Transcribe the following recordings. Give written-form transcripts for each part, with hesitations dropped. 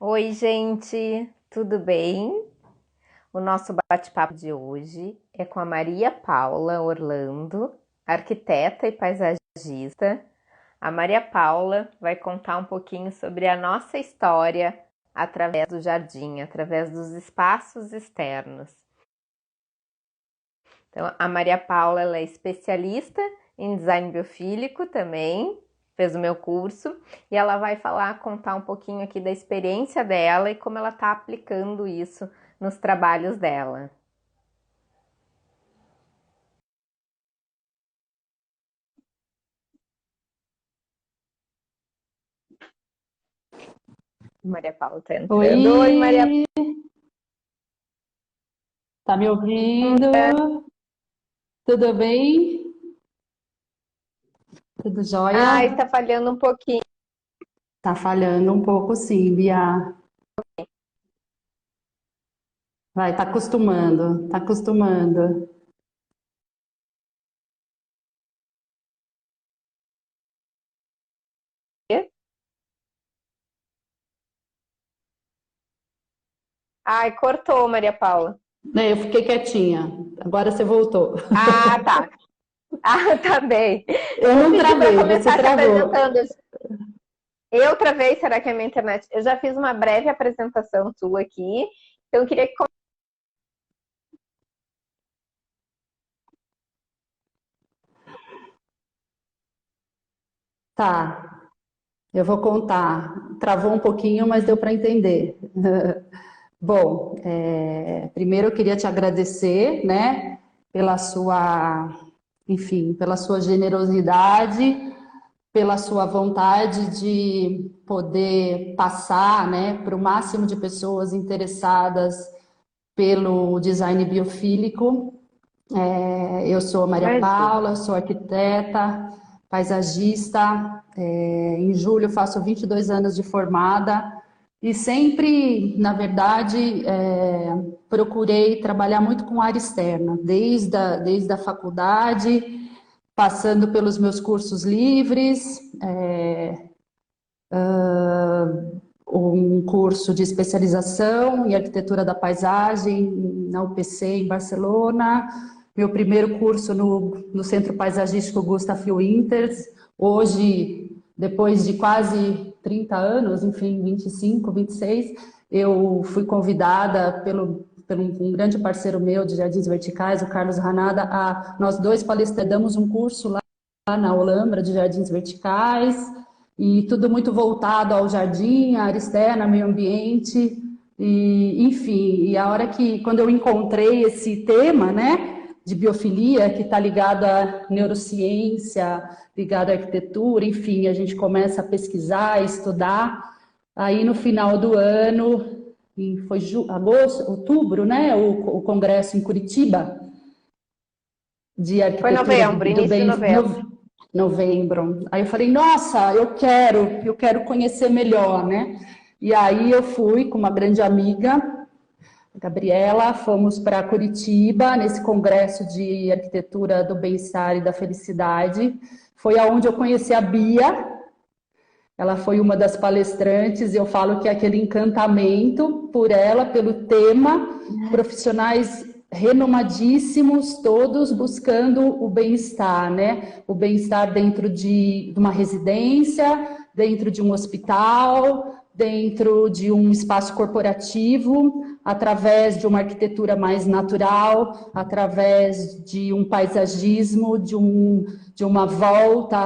Oi, gente, tudo bem? O nosso bate-papo de hoje é com a Maria Paula Orlando, arquiteta e paisagista. A Maria Paula vai contar um pouquinho sobre a nossa história através do jardim, através dos espaços externos. Então, a Maria Paula ela é especialista em design biofílico também, fez o meu curso, e ela vai contar um pouquinho aqui da experiência dela e como ela está aplicando isso nos trabalhos dela. Maria Paula está entrando. Oi, Maria Oi, tá me ouvindo? Tudo bem? Tudo Paula. jóia? Está falhando um pouquinho. Tá falhando um pouco sim, Bia. Vai, tá acostumando, tá acostumando. Ai, cortou, Maria Paula. Eu fiquei quietinha, agora você voltou. Ah, tá. Ah, tá bem. Eu Vou não pedir para travei, você começar se travou. apresentando. Eu travei, será que é a minha internet? Eu já fiz uma breve apresentação tua aqui, então eu queria que Tá, eu vou contar. Travou um pouquinho, mas deu para entender. Bom, primeiro eu queria te agradecer, né, pela sua, enfim, pela sua generosidade, pela sua vontade de poder passar, né, para o máximo de pessoas interessadas pelo design biofílico. Eu sou Maria imagine. Paula, sou arquiteta, paisagista. Em julho faço 22 anos de formada e sempre, na verdade, procurei trabalhar muito com área externa, desde a faculdade, passando pelos meus cursos livres, um curso de especialização em arquitetura da paisagem na UPC em Barcelona, meu primeiro curso no Centro Paisagístico Gustav Winters. Hoje, depois de quase 30 anos, enfim, 25, 26, eu fui convidada pelo um grande parceiro meu de Jardins Verticais, o Carlos Ranada, a nós dois damos um curso lá na Olambra de Jardins Verticais, e tudo muito voltado ao jardim, à área externa, meio ambiente, e, enfim, e a hora que, quando eu encontrei esse tema, né, de biofilia, que está ligado à neurociência, ligado à arquitetura, enfim, a gente começa a pesquisar, estudar, aí no final do ano, foi agosto, outubro, né, o congresso em Curitiba, de Foi arquitetura novembro, do início de bem novembro. novembro. Aí eu falei, nossa, eu quero conhecer melhor, né? E aí eu fui com uma grande amiga, a Gabriela, fomos para Curitiba, nesse congresso de arquitetura do bem-estar e da felicidade. Foi aonde eu conheci a Bia. Ela foi uma das palestrantes, e eu falo que é aquele encantamento por ela, pelo tema, profissionais renomadíssimos, todos buscando o bem-estar, né? O bem-estar dentro de uma residência, dentro de um hospital, dentro de um espaço corporativo, através de uma arquitetura mais natural, através de um paisagismo, de uma volta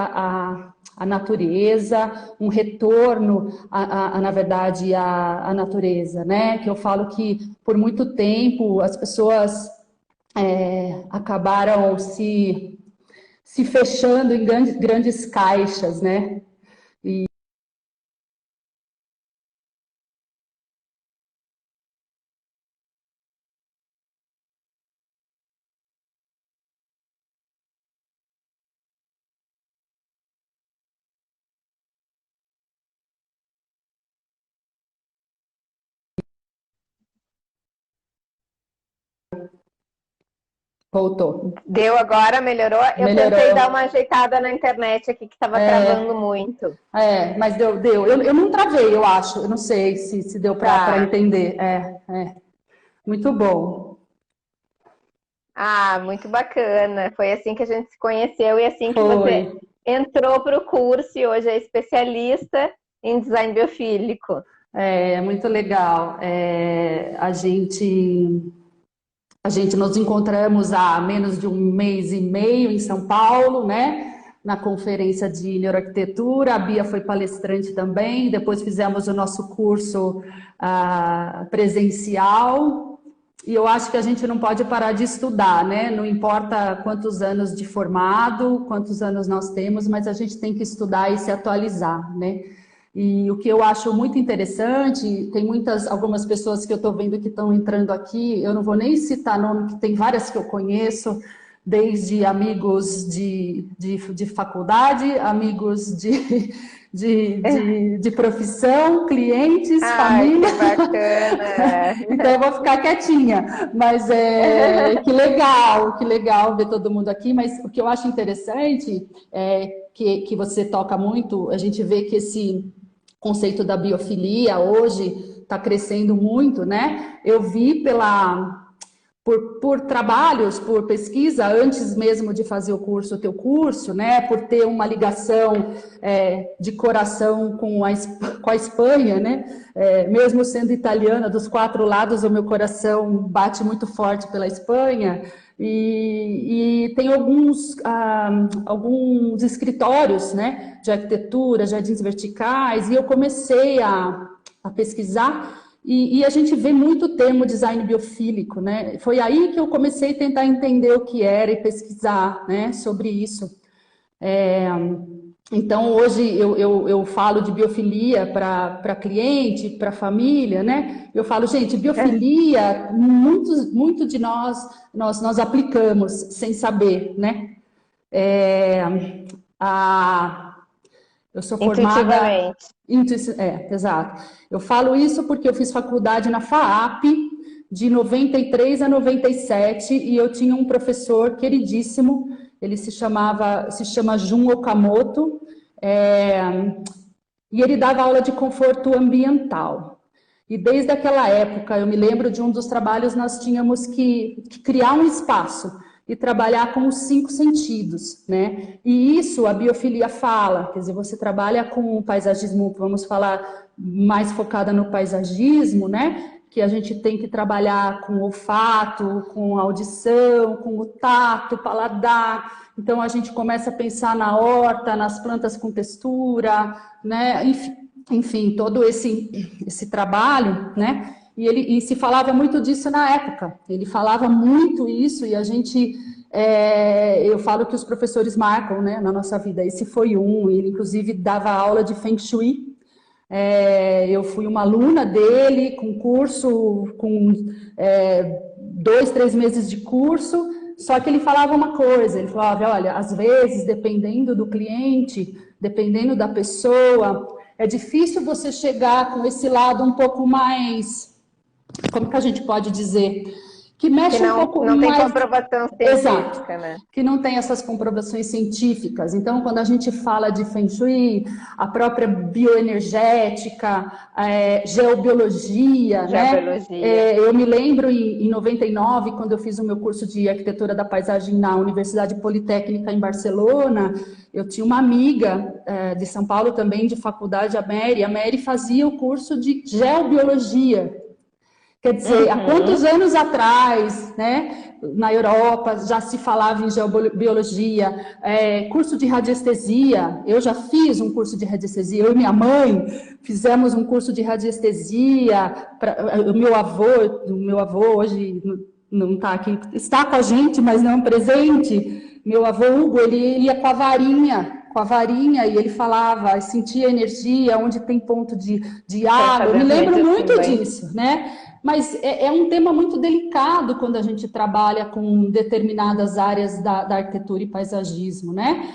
à natureza, um retorno, na verdade, à natureza, né? Que eu falo que por muito tempo as pessoas acabaram se fechando em grandes caixas, né? Voltou. Deu agora? Melhorou? Eu Melhorou. tentei dar uma ajeitada na internet aqui, que estava travando muito. Mas deu. Eu não travei, eu acho. Eu não sei se deu para entender. Muito bom. Ah, muito bacana. Foi assim que a gente se conheceu e assim que você entrou para o curso e hoje é especialista em design biofílico. É muito legal. Nos encontramos há menos de um mês e meio em São Paulo, né? Na conferência de neuroarquitetura. A Bia foi palestrante também. Depois fizemos o nosso curso presencial. E eu acho que a gente não pode parar de estudar, né? Não importa quantos anos de formado, quantos anos nós temos, mas a gente tem que estudar e se atualizar, né? E o que eu acho muito interessante, tem algumas pessoas que eu estou vendo que estão entrando aqui, eu não vou nem citar nome, que tem várias que eu conheço, desde amigos de faculdade, amigos de profissão, clientes, família. Que bacana! Então eu vou ficar quietinha, mas que legal ver todo mundo aqui, mas o que eu acho interessante é que você toca muito, a gente vê que esse conceito da biofilia hoje está crescendo muito, né? Eu vi por trabalhos, por pesquisa, antes mesmo de fazer o teu curso, né? Por ter uma ligação de coração com a Espanha, né? Mesmo sendo italiana, dos 4 lados, o meu coração bate muito forte pela Espanha. E tem alguns escritórios, né, de arquitetura, jardins verticais, e eu comecei a pesquisar, e a gente vê muito termo design biofílico, né? Foi aí que eu comecei a tentar entender o que era e pesquisar, né, sobre isso. Então, hoje eu falo de biofilia para cliente, para família, né? Eu falo, gente, biofilia, muito de nós aplicamos sem saber, né? Eu sou formada... Exato. Eu falo isso porque eu fiz faculdade na FAAP de 93 a 97 e eu tinha um professor queridíssimo, ele se chama Jun Okamoto, e ele dava aula de conforto ambiental. E desde aquela época, eu me lembro de um dos trabalhos, nós tínhamos que criar um espaço e trabalhar com os 5 sentidos, né? E isso a biofilia fala, quer dizer, você trabalha com o paisagismo, vamos falar mais focada no paisagismo, né? Que a gente tem que trabalhar com o olfato, com a audição, com o tato, paladar. Então a gente começa a pensar na horta, nas plantas com textura, né? Enfim, todo esse trabalho, né? E se falava muito disso na época. Ele falava muito isso e a gente... eu falo que os professores marcam, né, na nossa vida. Esse foi ele inclusive dava aula de Feng Shui. Eu fui uma aluna dele, com curso, com 2, 3 meses de curso, só que ele falava uma coisa, ele falava, olha, às vezes, dependendo do cliente, dependendo da pessoa, é difícil você chegar com esse lado um pouco mais, como que a gente pode dizer? Que mexe um pouco mais... Não tem comprovação científica, exato, né? Que não tem essas comprovações científicas. Então, quando a gente fala de Feng Shui, a própria bioenergética, geobiologia, né? Eu me lembro em 99, quando eu fiz o meu curso de arquitetura da paisagem na Universidade Politécnica em Barcelona, eu tinha uma amiga de São Paulo também, de faculdade, a Mary fazia o curso de geobiologia. Quer dizer, há quantos anos atrás, né, na Europa, já se falava em geobiologia, curso de radiestesia, eu já fiz um curso de radiestesia, eu e minha mãe fizemos um curso de radiestesia, o meu avô hoje não está aqui, está com a gente, mas não presente, meu avô Hugo, ele ia com a varinha, e ele falava, sentia energia, onde tem ponto de água, eu me lembro muito disso, né? Mas é um tema muito delicado quando a gente trabalha com determinadas áreas da arquitetura e paisagismo, né?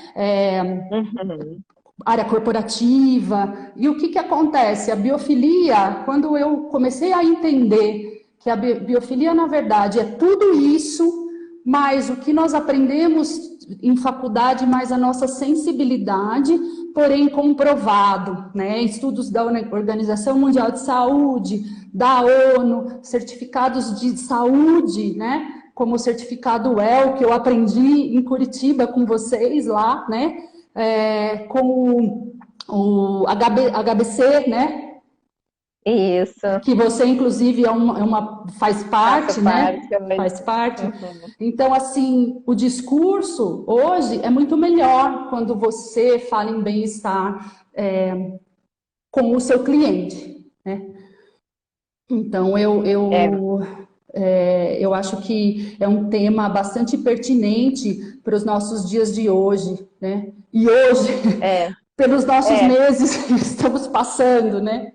Área corporativa. E o que acontece? A biofilia, quando eu comecei a entender que a biofilia, na verdade, é tudo isso, mais o que nós aprendemos em faculdade, mais a nossa sensibilidade, porém comprovado, né? Estudos da Organização Mundial de Saúde, da ONU, certificados de saúde, né? Como o certificado WELL, que eu aprendi em Curitiba com vocês lá, né? Com o HBC, né? Isso. Que você, inclusive, faz parte, Faço né? parte, mas... Faz parte. Uhum. Então, assim, o discurso hoje é muito melhor quando você fala em bem-estar com o seu cliente, né? Então, eu acho que é um tema bastante pertinente para os nossos dias de hoje, né? E hoje, É, pelos nossos é, meses que estamos passando, né?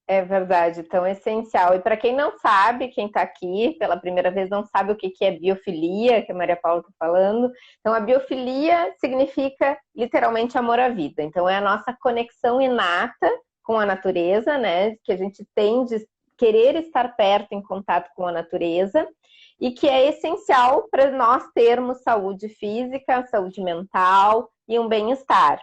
é verdade, tão essencial. E para quem não sabe, quem está aqui pela primeira vez não sabe o que é biofilia, que a Maria Paula está falando. Então, a biofilia significa literalmente amor à vida. Então, é a nossa conexão inata com a natureza, né? Que a gente tem de querer estar perto, em contato com a natureza, e que é essencial para nós termos saúde física, saúde mental e um bem-estar.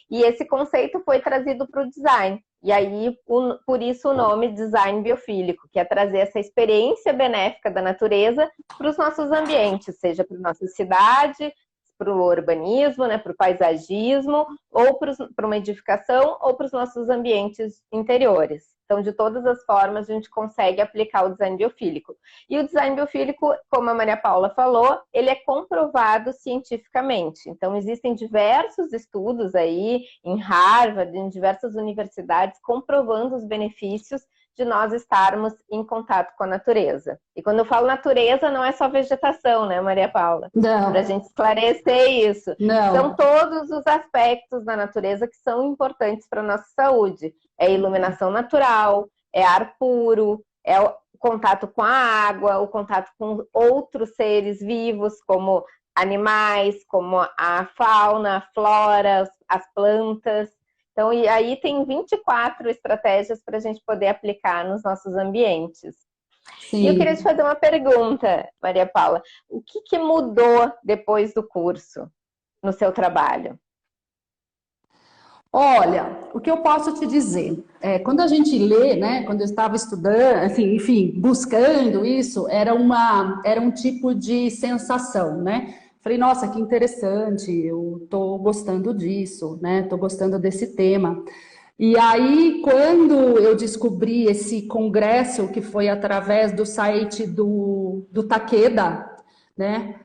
E esse conceito foi trazido para o design. E aí, por isso o nome design biofílico, que é trazer essa experiência benéfica da natureza para os nossos ambientes, seja para a nossa cidade, para o urbanismo, né, para o paisagismo, ou para uma edificação, ou para os nossos ambientes interiores. Então, de todas as formas, a gente consegue aplicar o design biofílico. E o design biofílico, como a Maria Paula falou, ele é comprovado cientificamente. Então, existem diversos estudos aí, em Harvard, em diversas universidades, comprovando os benefícios de nós estarmos em contato com a natureza. E quando eu falo natureza, não é só vegetação, né, Maria Paula? Para a Não, gente esclarecer isso. São não. todos os aspectos da natureza que são importantes para a nossa saúde. É iluminação natural, é ar puro, é o contato com a água, o contato com outros seres vivos, como animais, como a fauna, a flora, as plantas. Então, e aí tem 24 estratégias para a gente poder aplicar nos nossos ambientes. E eu queria te Sim. fazer uma pergunta, Maria Paula. O que mudou depois do curso no seu trabalho? Olha, o que eu posso te dizer, quando a gente lê, né, quando eu estava estudando, assim, enfim, buscando isso, era um tipo de sensação, né? Falei, nossa, que interessante, eu estou gostando disso, né? Estou gostando desse tema. E aí, quando eu descobri esse congresso, que foi através do site do Takeda, né?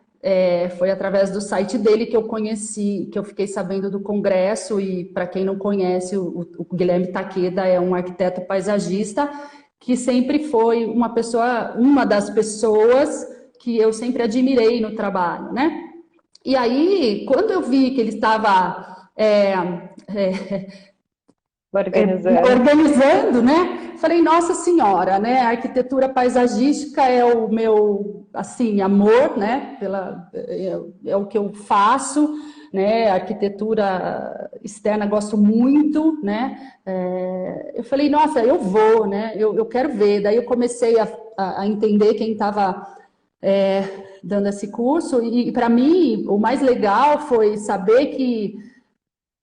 Foi através do site dele que eu conheci, que eu fiquei sabendo do congresso, e para quem não conhece, o Guilherme Takeda é um arquiteto paisagista que sempre foi uma das pessoas que eu sempre admirei no trabalho, né? E aí, quando eu vi que ele estava Organizando. organizando, né? Falei, nossa senhora, né? A arquitetura paisagística é o meu, assim, amor, né? É o que eu faço, né? Arquitetura externa gosto muito, né? Eu falei, nossa, eu vou, né? Eu quero ver. Daí eu comecei a entender quem estava dando esse curso, e para mim o mais legal foi saber que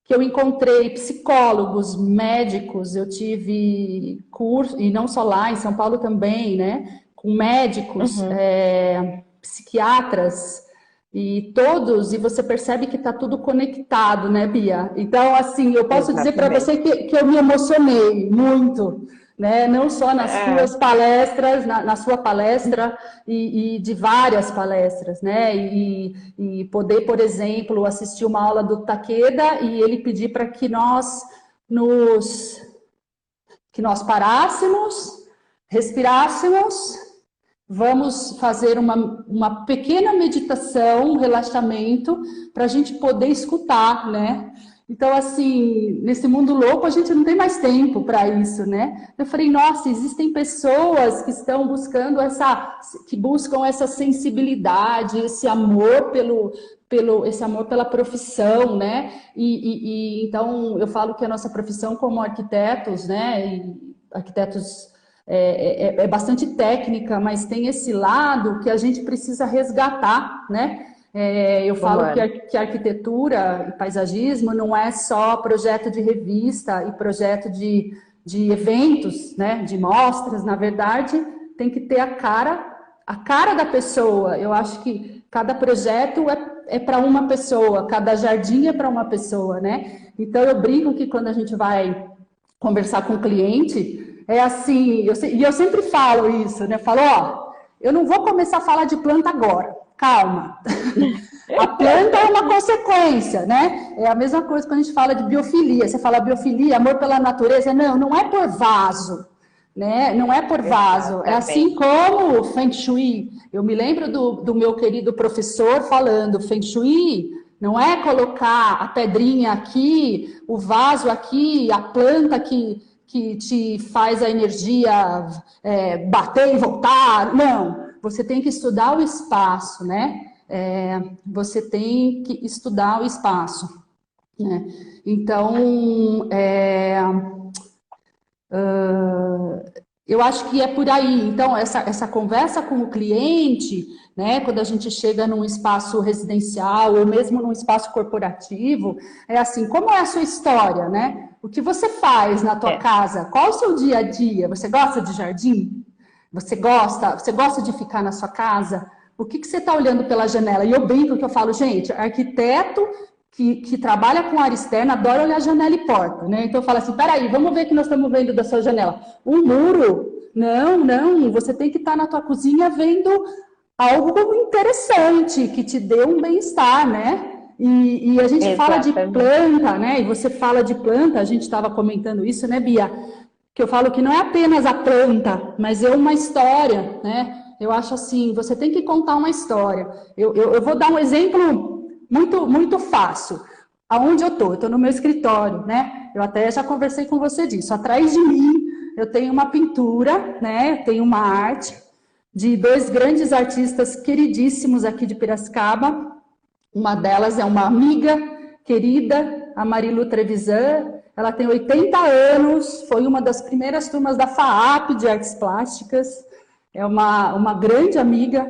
eu encontrei psicólogos, médicos, eu tive curso, e não só lá, em São Paulo também, né? Com médicos, Uhum. psiquiatras, e todos, e você percebe que está tudo conectado, né, Bia? Então, assim, eu posso dizer para Exatamente. você que eu me emocionei muito, né? Não só nas É, suas palestras, na sua palestra e de várias palestras, né? E poder, por exemplo, assistir uma aula do Takeda e ele pedir para que nos que nós parássemos, respirássemos. Vamos fazer uma pequena meditação, um relaxamento, para a gente poder escutar, né? Então, assim, nesse mundo louco, a gente não tem mais tempo para isso, né? Eu falei, nossa, existem pessoas que estão buscando que buscam essa sensibilidade, esse amor esse amor pela profissão, né? Então, eu falo que a nossa profissão como arquitetos, né? Arquitetos é bastante técnica, mas tem esse lado que a gente precisa resgatar, né? Eu falo que arquitetura e paisagismo não é só projeto de revista e projeto de eventos, né? De mostras, na verdade, tem que ter a cara da pessoa. Eu acho que cada projeto é para uma pessoa, cada jardim é para uma pessoa, né? Então eu brinco que quando a gente vai conversar com o cliente, é assim, e eu sempre falo isso, né? Falo, ó, eu não vou começar a falar de planta agora, calma. A planta é uma consequência, né? É a mesma coisa quando a gente fala de biofilia. Você fala biofilia, amor pela natureza. Não é por vaso, né? Não é por vaso. É assim como o Feng Shui. Eu me lembro do meu querido professor falando, Feng Shui não é colocar a pedrinha aqui, o vaso aqui, a planta que te faz a energia bater e voltar. Não, você tem que estudar o espaço, né? Você tem que estudar o espaço, né? Então, eu acho que é por aí. Então, essa conversa com o cliente, né, quando a gente chega num espaço residencial ou mesmo num espaço corporativo, é assim, como é a sua história, né? O que você faz na tua casa? Qual o seu dia a dia? Você gosta de jardim? Você gosta de ficar na sua casa? O que você está olhando pela janela? E eu brinco que eu falo, gente, arquiteto que trabalha com área externa adora olhar janela e porta, né? Então eu falo assim, peraí, vamos ver o que nós estamos vendo da sua janela. Um muro? Não, você tem que estar na tua cozinha vendo algo interessante, que te dê um bem-estar, né? E a gente fala de planta, né? E você fala de planta, a gente estava comentando isso, né, Bia? Que eu falo que não é apenas a planta, mas é uma história, né? Eu acho assim, você tem que contar uma história. Eu vou dar um exemplo muito fácil. Aonde eu tô no meu escritório, né? Eu até já conversei com você disso. Atrás de mim, eu tenho uma pintura, né? Eu tenho uma arte de dois grandes artistas queridíssimos aqui de Piracicaba. Uma delas é uma amiga querida, a Marilu Trevisan. Ela tem 80 anos, foi uma das primeiras turmas da FAAP de Artes Plásticas. É uma grande amiga.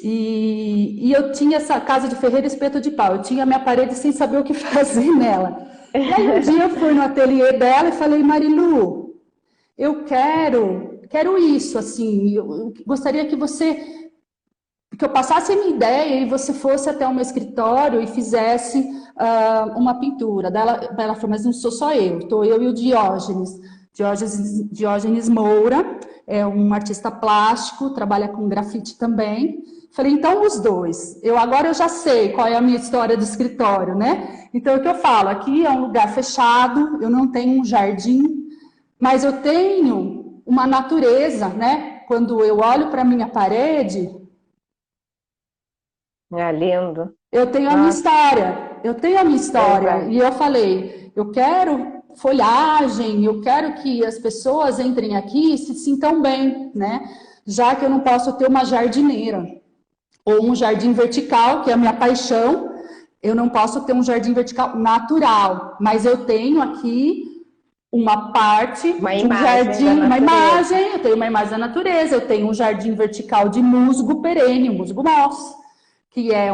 E eu tinha essa casa de ferreiro espeto de pau. Eu tinha a minha parede sem saber o que fazer nela. E aí um dia eu fui no ateliê dela e falei, Marilu, eu quero isso, assim, eu gostaria que eu passasse a minha ideia e você fosse até o meu escritório e fizesse uma pintura. Ela falou, mas não sou só eu, estou eu e o Diógenes Moura, é um artista plástico, trabalha com grafite também. Falei, então os dois. Agora eu já sei qual é a minha história do escritório, né? Então o que eu falo, aqui é um lugar fechado, eu não tenho um jardim, mas eu tenho uma natureza, né? Quando eu olho para a minha parede, lindo. eu tenho a minha história, E eu falei, eu quero folhagem, eu quero que as pessoas entrem aqui e se sintam bem, né? Já que eu não posso ter uma jardineira ou um jardim vertical, que é a minha paixão, eu não posso ter um jardim vertical natural, mas eu tenho aqui uma parte de um jardim, uma imagem, eu tenho uma imagem da natureza, eu tenho um jardim vertical de musgo perene, musgo moss, que é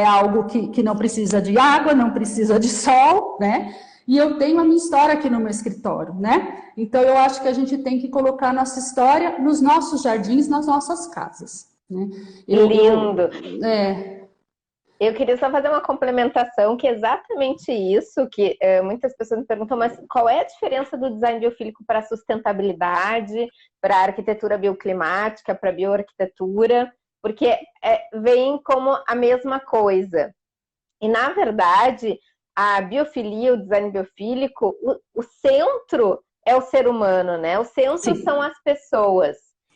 algo que não precisa de água, não precisa de sol, né? E eu tenho a minha história aqui no meu escritório, né? Então eu acho que a gente tem que colocar a nossa história nos nossos jardins, nas nossas casas, né? Lindo! Eu queria só fazer uma complementação, que é exatamente isso, que muitas pessoas me perguntam, mas qual é a diferença do design biofílico para a sustentabilidade, para a arquitetura bioclimática, para a bioarquitetura? Porque vem como a mesma coisa. E, na verdade, a biofilia, o design biofílico, o centro é o ser humano, né? O centro são as pessoas.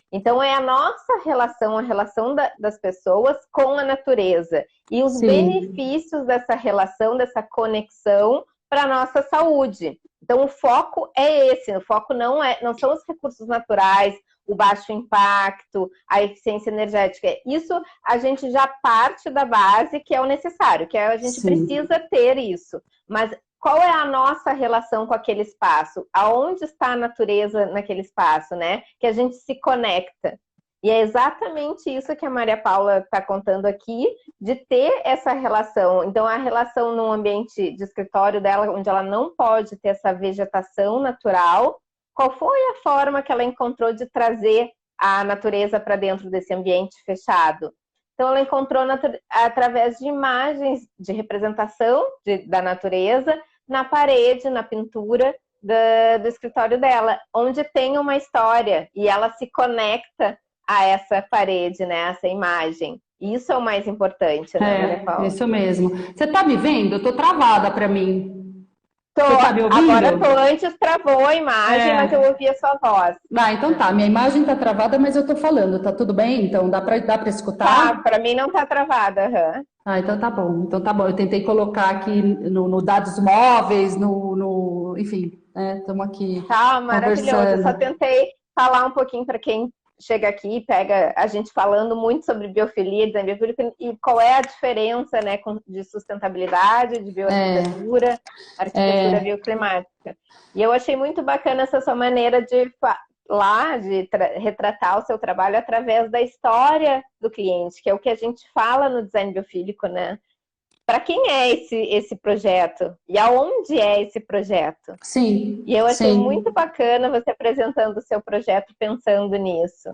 Então, é a nossa relação, a relação das pessoas com a natureza. E os benefícios dessa relação, dessa conexão para a nossa saúde. Então, o foco é esse. O foco não são os recursos naturais, o baixo impacto, a eficiência energética. Isso a gente já parte da base que é o necessário, que a gente precisa ter isso. Mas qual é a nossa relação com aquele espaço? Aonde está a natureza naquele espaço, né? Que a gente se conecta. E é exatamente isso que a Maria Paula está contando aqui, de ter essa relação. Então, a relação num ambiente de escritório dela, onde ela não pode ter essa vegetação natural, qual foi a forma que ela encontrou de trazer a natureza para dentro desse ambiente fechado? Então, ela encontrou através de imagens de representação da natureza na parede, na pintura do escritório dela, onde tem uma história e ela se conecta a essa parede, né? Essa imagem. Isso é o mais importante, né, Maria Paula? Isso mesmo. Você está me vendo? Eu estou travada para mim. Tô, você está me ouvindo? Agora tô, antes travou a imagem, mas eu ouvi a sua voz. Então tá, minha imagem está travada, mas eu estou falando, tá tudo bem? Então dá para escutar? Tá, para mim não tá travada. Uhum. Então tá bom. Então tá bom. Eu tentei colocar aqui no dados móveis, enfim, estamos aqui Tá, maravilhoso. conversando. Eu só tentei falar um pouquinho para quem chega aqui e pega a gente falando muito sobre biofilia, design biofílico, e qual é a diferença, né, de sustentabilidade, de bioarquitetura, arquitetura bioclimática. E eu achei muito bacana essa sua maneira de retratar o seu trabalho através da história do cliente, que é o que a gente fala no design biofílico, né? Para quem é esse projeto? E aonde é esse projeto? Sim. E eu achei muito bacana você apresentando o seu projeto pensando nisso.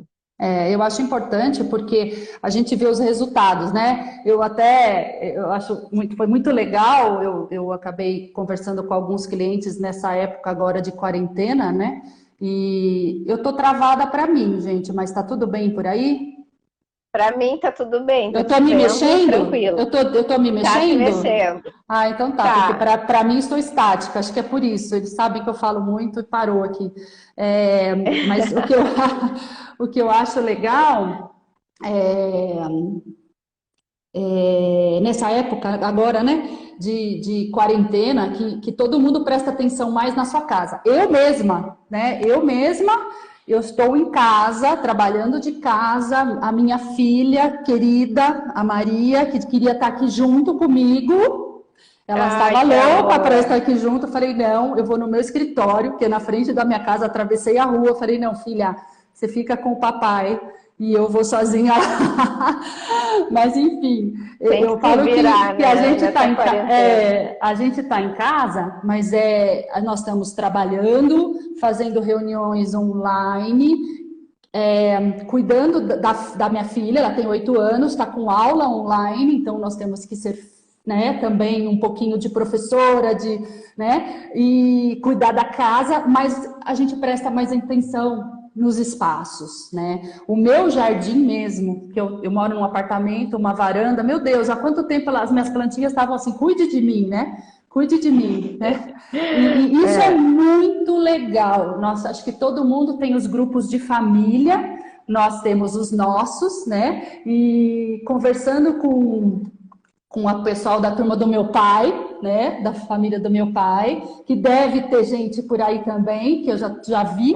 Eu acho importante porque a gente vê os resultados, né? Eu acho foi muito legal, eu acabei conversando com alguns clientes nessa época agora de quarentena, né? E eu tô travada para mim, gente, mas tá tudo bem por aí? Para mim tá tudo bem. Eu tô me mexendo? Tranquilo. Eu tô me mexendo? Tá se mexendo. Então tá. Porque para mim estou estática, acho que é por isso. Eles sabem que eu falo muito e parou aqui. Mas o que eu acho legal nessa época agora, né, de quarentena, que todo mundo presta atenção mais na sua casa. Eu mesma, né? Eu estou em casa, trabalhando de casa, a minha filha querida, a Maria, que queria estar aqui junto comigo, ela estava louca para estar aqui junto. Eu falei, não, eu vou no meu escritório, que é na frente da minha casa, atravessei a rua. Eu falei, não, filha, você fica com o papai e eu vou sozinha lá. Mas, enfim, eu falo que a gente está em casa, mas nós estamos trabalhando, fazendo reuniões online, cuidando da minha filha, ela tem 8 anos, está com aula online, então nós temos que ser, né, também um pouquinho de professora, né, e cuidar da casa, mas a gente presta mais atenção nos espaços, né? O meu jardim mesmo, que eu moro num apartamento, uma varanda, meu Deus, há quanto tempo as minhas plantinhas estavam assim, cuide de mim, né? Cuide de mim, né? E isso é muito legal. Nossa, acho que todo mundo tem os grupos de família, nós temos os nossos, né? E conversando com o pessoal da turma do meu pai, né, da família do meu pai, que deve ter gente por aí também, que eu já vi,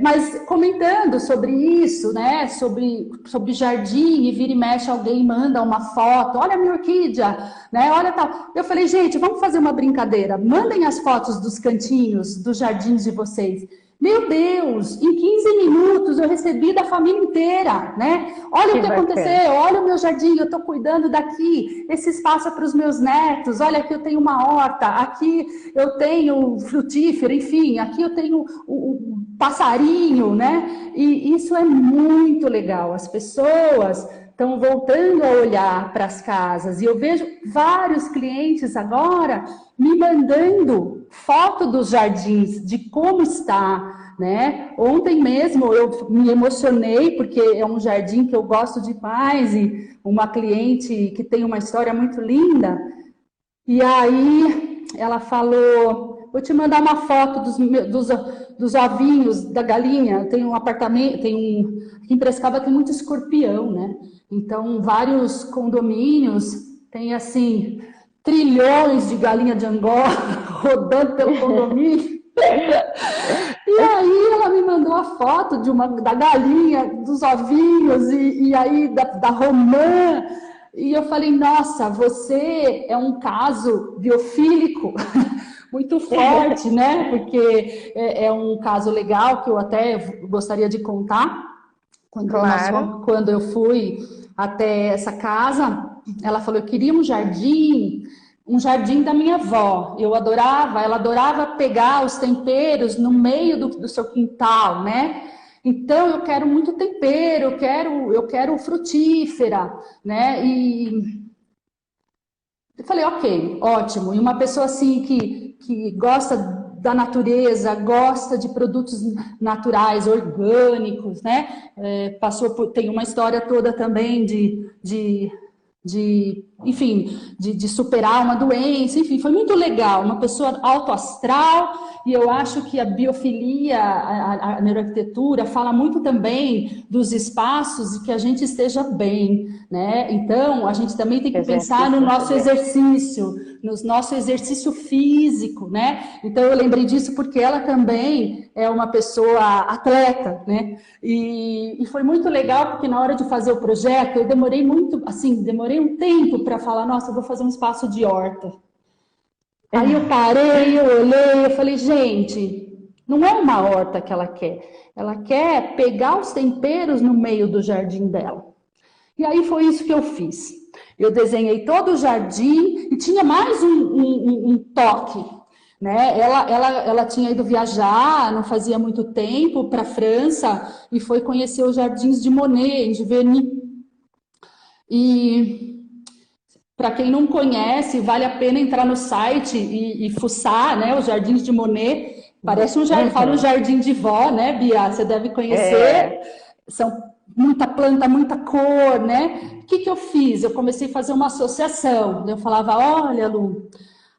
mas comentando sobre isso, né, sobre jardim, e vira e mexe alguém manda uma foto, olha a minha orquídea, né, olha tal. Eu falei, gente, vamos fazer uma brincadeira, mandem as fotos dos cantinhos, dos jardins de vocês. Meu Deus, em 15 minutos eu recebi da família inteira, né? Olha o que aconteceu, olha o meu jardim, eu estou cuidando daqui, esse espaço é para os meus netos, olha aqui eu tenho uma horta, aqui eu tenho frutífero, enfim, aqui eu tenho o passarinho, né? E isso é muito legal, as pessoas estão voltando a olhar para as casas, e eu vejo vários clientes agora me mandando foto dos jardins, de como está, né? Ontem mesmo eu me emocionei, porque é um jardim que eu gosto demais, e uma cliente que tem uma história muito linda, e aí ela falou, vou te mandar uma foto dos ovinhos da galinha. Tem um apartamento, aqui em Piracicaba tem muito escorpião, né? Então, vários condomínios tem, assim, trilhões de galinha de Angola rodando pelo condomínio. E aí ela me mandou a foto da galinha, dos ovinhos, e aí da romã. E eu falei, nossa, você é um caso biofílico muito forte, né? Porque é um caso legal que eu até gostaria de contar. Claro. Quando eu fui até essa casa, ela falou, eu queria um jardim da minha avó. Ela adorava pegar os temperos no meio do seu quintal, né? Então eu quero muito tempero, eu quero frutífera, né? E eu falei, ok, ótimo. E uma pessoa assim que gosta da natureza, gosta de produtos naturais, orgânicos, né? Tem uma história toda também enfim, de superar uma doença, enfim, foi muito legal, uma pessoa autoastral, e eu acho que a biofilia, a neuroarquitetura, fala muito também dos espaços e que a gente esteja bem, né? Então, a gente também tem que pensar no nosso exercício físico, né? Então, eu lembrei disso porque ela também é uma pessoa atleta, né? E foi muito legal porque na hora de fazer o projeto, eu demorei um tempo para falar, nossa, eu vou fazer um espaço de horta. Aí eu parei, eu olhei, eu falei, gente, não é uma horta que ela quer pegar os temperos no meio do jardim dela. E aí foi isso que eu fiz. Eu desenhei todo o jardim e tinha mais um toque, né? Ela tinha ido viajar, não fazia muito tempo, para a França e foi conhecer os jardins de Monet, em Giverny. E para quem não conhece, vale a pena entrar no site e fuçar, né? Os jardins de Monet. Parece um jardim, fala um jardim de vó, né, Bia? Você deve conhecer. São muita planta, muita cor, né? O que eu fiz? Eu comecei a fazer uma associação. Eu falava, olha, Lu,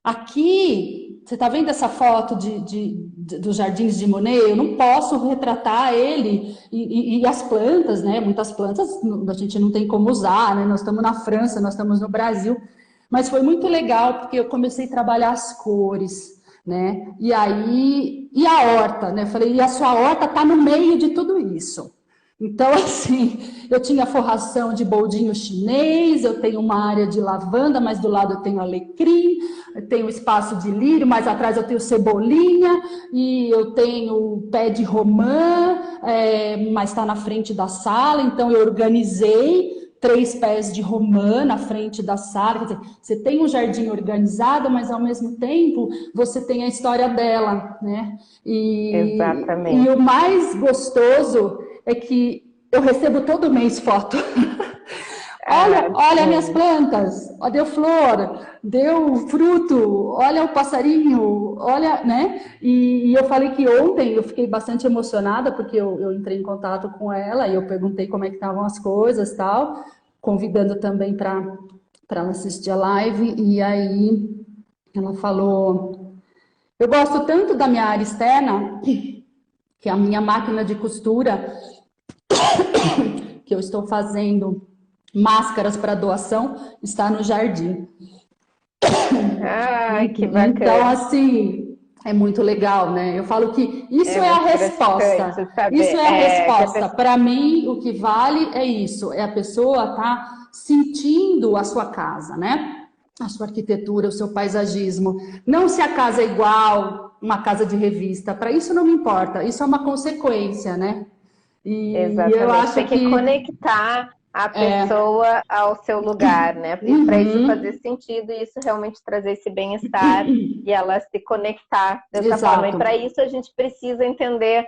aqui, você está vendo essa foto dos jardins de Monet? Eu não posso retratar ele e as plantas, né? Muitas plantas a gente não tem como usar, né? Nós estamos na França, nós estamos no Brasil. Mas foi muito legal, porque eu comecei a trabalhar as cores, né? E aí, e a horta, né? Eu falei, e a sua horta está no meio de tudo isso. Então, assim, eu tinha forração de boldinho chinês, eu tenho uma área de lavanda, mas do lado eu tenho alecrim, eu tenho espaço de lírio, mais atrás eu tenho cebolinha, e eu tenho pé de romã, mas está na frente da sala, então eu organizei 3 pés de romã na frente da sala. Quer dizer, você tem um jardim organizado, mas ao mesmo tempo você tem a história dela, né? Exatamente. E o mais gostoso é que eu recebo todo mês foto. Olha minhas plantas, deu flor, deu fruto, olha o passarinho, olha, né? E eu falei que ontem eu fiquei bastante emocionada porque eu entrei em contato com ela e eu perguntei como é que estavam as coisas, tal, convidando também para ela assistir a live, e aí ela falou, eu gosto tanto da minha área externa, que a minha máquina de costura, que eu estou fazendo máscaras para doação, está no jardim. Ai, que bacana. Então, assim, é muito legal, né? Eu falo que isso é a resposta. Isso é a resposta. Para mim, o que vale é isso. É a pessoa tá sentindo a sua casa, né? A sua arquitetura, o seu paisagismo. Não se a casa é igual uma casa de revista. Para isso não me importa. Isso é uma consequência, né? E Exatamente. eu acho Tem que conectar a pessoa ao seu lugar, né? Para isso fazer sentido e isso realmente trazer esse bem-estar e ela se conectar dessa forma. E para isso a gente precisa entender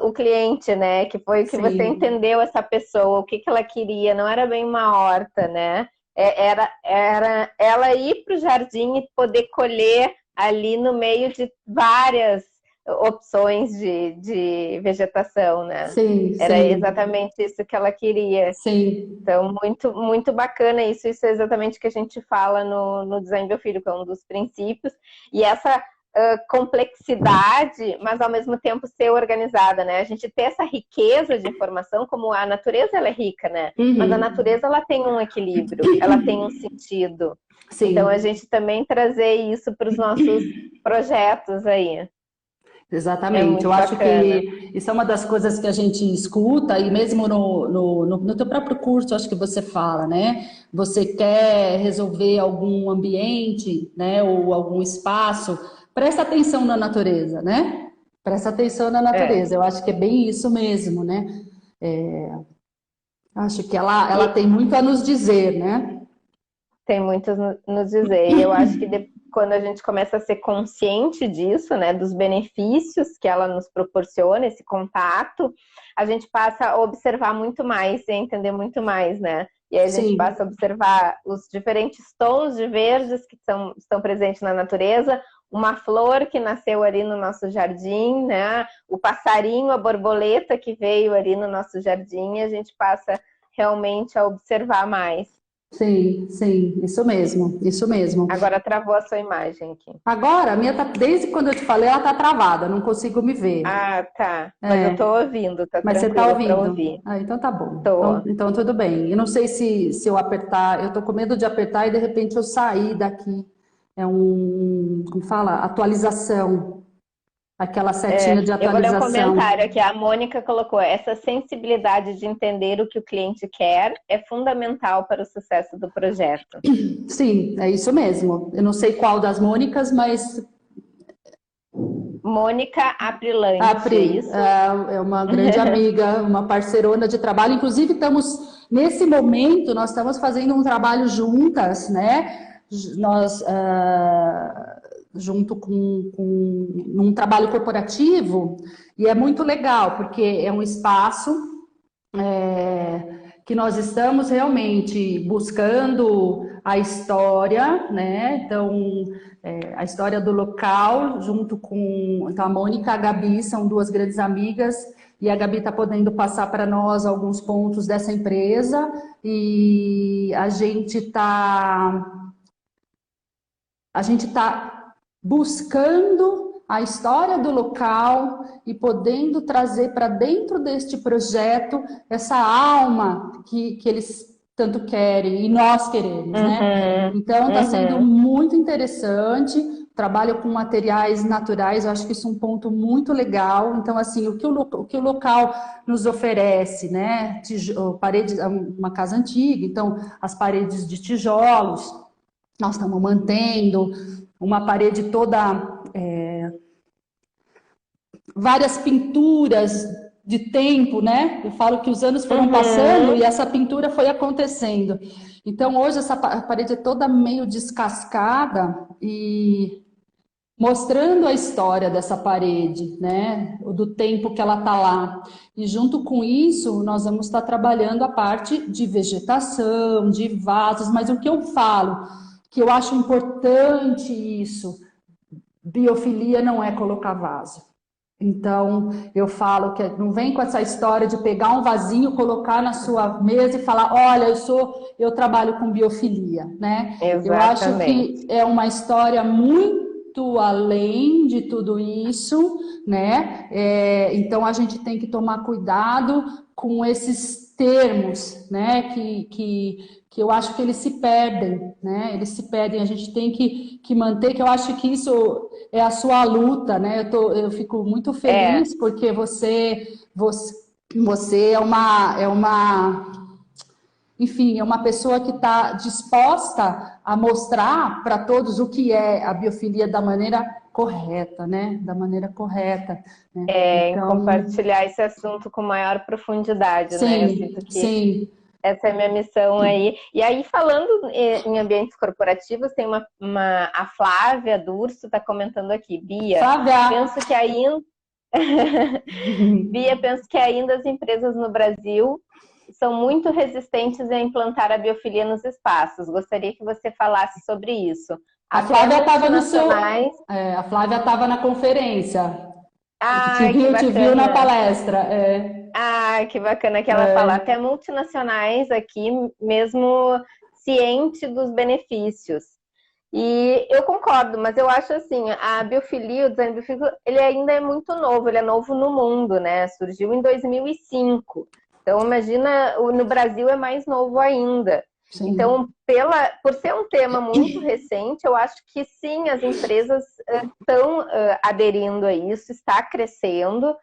o cliente, né? Que foi que você entendeu essa pessoa, o que ela queria, não era bem uma horta, né? Era ela ir para o jardim e poder colher ali no meio de várias opções de vegetação, né? Era exatamente isso que ela queria. Então, muito, muito bacana isso. Isso é exatamente o que a gente fala no Design Biofílico, é um dos princípios. E essa complexidade, mas ao mesmo tempo ser organizada, né? A gente ter essa riqueza de informação, como a natureza ela é rica, né? Mas a natureza ela tem um equilíbrio, ela tem um sentido. Então, a gente também trazer isso para os nossos projetos aí. É Exatamente. muito Eu acho bacana. que isso é uma das coisas que a gente escuta, e mesmo no teu próprio curso, acho que você fala, né? Você quer resolver algum ambiente, né? Ou algum espaço, presta atenção na natureza, né? Presta atenção na É. natureza. Eu acho que é bem isso mesmo, né? Acho que ela E tem muito a nos dizer, né? tem muito nos dizer. E eu acho que quando a gente começa a ser consciente disso, né, dos benefícios que ela nos proporciona, esse contato, a gente passa a observar muito mais e a entender muito mais, né? E aí a gente Sim, passa a observar os diferentes tons de verdes que estão presentes na natureza, uma flor que nasceu ali no nosso jardim, né? O passarinho, a borboleta que veio ali no nosso jardim, a gente passa realmente a observar mais. sim, isso mesmo, isso mesmo. Agora travou a sua imagem aqui. Agora, a minha tá, desde quando eu te falei, ela tá travada, não consigo me ver. Ah, tá. Mas eu É, tô ouvindo, tá mas você tá tranquilo para ouvindo? ouvir. Ah, então tá bom. Tô. Então tudo bem. Eu não sei se eu apertar, eu tô com medo de apertar e de repente eu sair daqui. É como fala? Atualização. Aquela setinha de Eu vou ler o atualização. comentário aqui. A Mônica colocou: essa sensibilidade de entender o que o cliente quer é fundamental para o sucesso do projeto. Sim, é isso mesmo. Eu não sei qual das Mônicas, mas Mônica a Aprilante, é Pri isso? é uma grande amiga, uma parceirona de trabalho. Inclusive, nesse momento, nós estamos fazendo um trabalho juntas, né? Nós, junto num trabalho corporativo, e é muito legal, porque é um espaço que nós estamos realmente buscando a história, né? Então, a história do local, junto com então, a Mônica e a Gabi, são duas grandes amigas, e a Gabi está podendo passar para nós alguns pontos dessa empresa, e a gente tá buscando a história do local e podendo trazer para dentro deste projeto essa alma que eles tanto querem e nós queremos, né? Uhum, Então está sendo uhum. muito interessante. Trabalho com materiais naturais, eu acho que isso é um ponto muito legal. Então, assim, o que o local nos oferece, né? Paredes, uma casa antiga, então as paredes de tijolos, nós estamos mantendo uma parede toda, várias pinturas de tempo, né? Eu falo que os anos foram passando e Uhum. essa pintura foi acontecendo. Então, hoje, essa parede é toda meio descascada e mostrando a história dessa parede, né? Do tempo que ela está lá. E junto com isso, nós vamos estar trabalhando a parte de vegetação, de vasos, mas o que eu falo, que eu acho importante isso, biofilia não é colocar vaso. Então, eu falo que não vem com essa história de pegar um vasinho, colocar na sua mesa e falar, olha, eu trabalho com biofilia, né? Eu acho que Exatamente. é uma história muito além de tudo isso, né? Então a gente tem que tomar cuidado com esses termos, né? Que eu acho que eles se perdem, né? Eles se perdem, a gente tem que manter, que eu acho que isso é a sua luta, né? Eu fico muito É, feliz porque você enfim, é uma pessoa que está disposta a mostrar para todos o que é a biofilia da maneira correta, né? Da maneira correta, né? em Então, compartilhar esse assunto com maior profundidade, né? Eu sim, sinto que sim. essa é a minha missão aí. E aí, falando em ambientes corporativos, tem a Flávia Durso está comentando aqui. Bia, Flávia, penso que ainda Bia, penso que ainda as empresas no Brasil são muito resistentes a implantar a biofilia nos espaços. Gostaria que você falasse sobre isso. a Até Flávia estava no seu, multinacionais. a Flávia estava na conferência, Ai, que te viu na bacana. palestra, Ah, que bacana que ela fala. Até multinacionais aqui, mesmo ciente dos benefícios. E eu concordo, mas eu acho assim, a biofilia, o design biofísico, ele ainda é muito novo, ele é novo no mundo, né? Surgiu em 2005. Então, imagina, no Brasil é mais novo ainda. Então, por ser um tema muito recente, eu acho que sim, as empresas estão aderindo a isso, está crescendo.